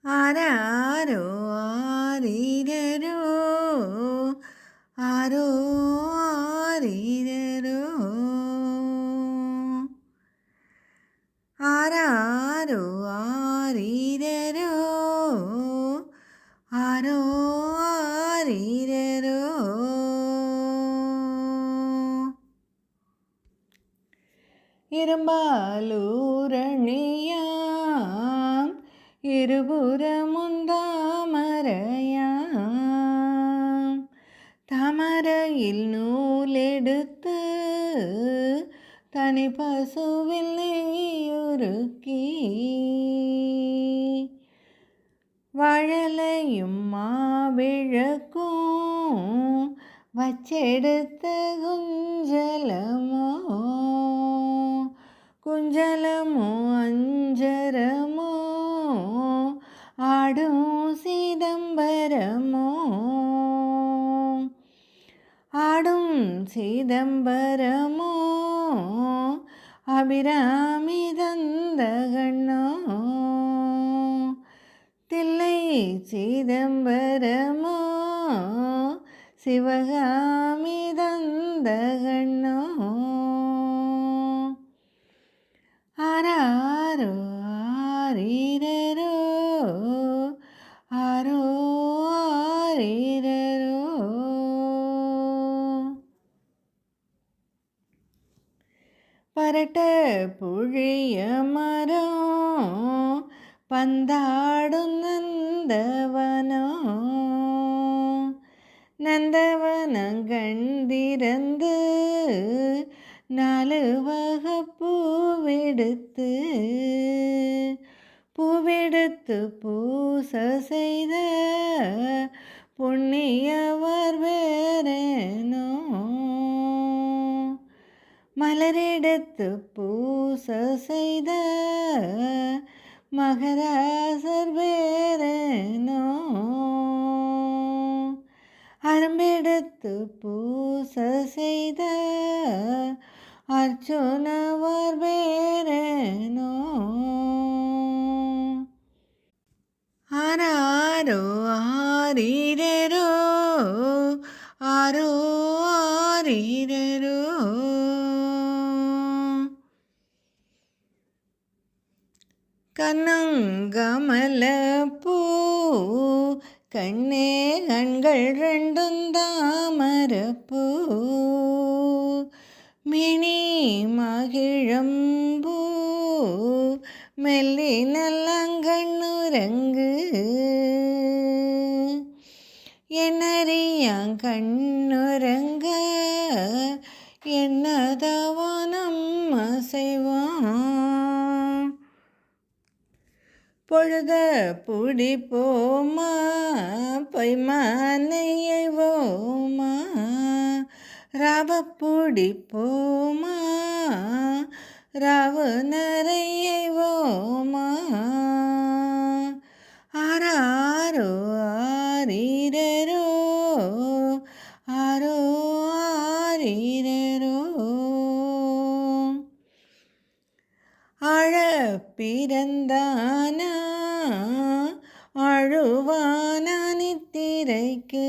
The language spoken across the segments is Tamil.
ആരാരോ ആരീരരോ ആരോ ആരീരരോ ആരാരോ ആരീരരോ ആരോ ആരീരരോ ഇരുമ്പാലൂരണിയാം ഇരുപുறமுந்தாமரையாம் தாமரையில் நூலெடுத்து தனி பசுவில் நெய்யுருக்கி வாழலையும் மாவிளக்கும் வச்செடுத்த குஞ்சலமோ அஞ்சரமோ ஆடும் சிதம்பரமோ அபிராமி தந்தகண்ணோ தில்லை சிதம்பரமோ சிவகாமி தந்தகண்ணோ ஆராரோ ஆரீரரோ ஆரோ ஆரீரரோ பரட்ட புழிய மரம் பந்தாடும் நந்தவனங்கண்டிரந்து 4 வகை பூவெடுத்து பூச செய்த புண்ணியவர் வேறேனோ மலரெடுத்து பூச செய்த மகராசர் வேறேனோ அரும்பெடுத்து பூச செய்த அர்ச்சுனவர் வேறேனோ ஆராரோ ஆரீரரோ ஆரோ ஆரீரரோ கண்ணங்கமலப்பூ கண்ணே கண்கள் 2 தாமரப்பூ மினி மகிழம்பூ மெல்லி நல்லங்கண்ணுரங்கு என்னறியாங் கண்ணுரங்க என்னதவனம் அசைவான் பொழுத புடிப்போமா பொய்மானையவோமா ராவப்புடிப்போமா ராவு நரையவோமா ஆராரோ ஆரீரரோ ஆரோ ஆரீரரோ ஆழ பிறந்தானா அழுவானா நித்திரைக்கு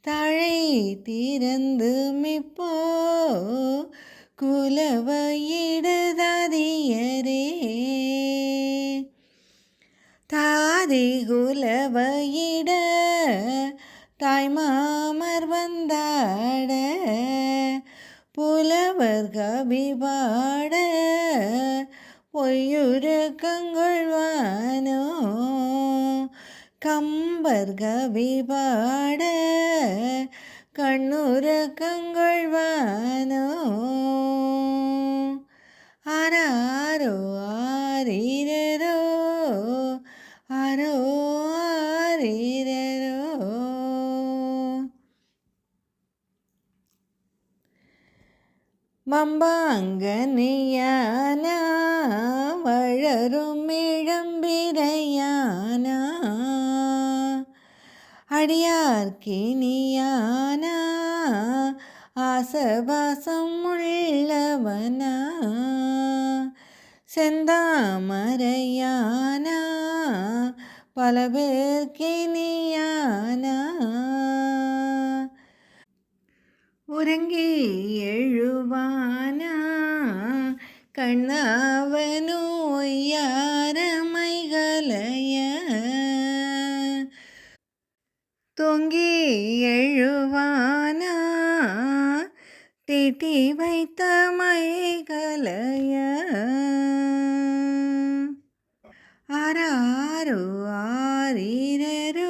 தழை திறந்து மிப்போ குலவையிடுதாதியரே தாதி குலவையிட தாய்மாமர் வந்தாட புலவர் கவி பாட பொய்யுருக்கங்கொள்வானோ கம்பர் கவி பாட கண்ணுரக்கங்கொள்வானோ ஆராரோ ஆரீரரோ ஆரோ ஆரீரரோ மம்பாங்கனியானா வளரும் இளம்பிரையானா அடியார்க்கினியானா ஆசபாசம் உள்ளவனா செந்தாமரையானா பல பேர்க்கினியானா ഉറങ്ങി എഴുവാനാ കണ്ണവനു യാരമൈകലയ தொங்கி எழுவானா தீட்டி வைத்த மைகலய ஆராரோ ஆரீரரோ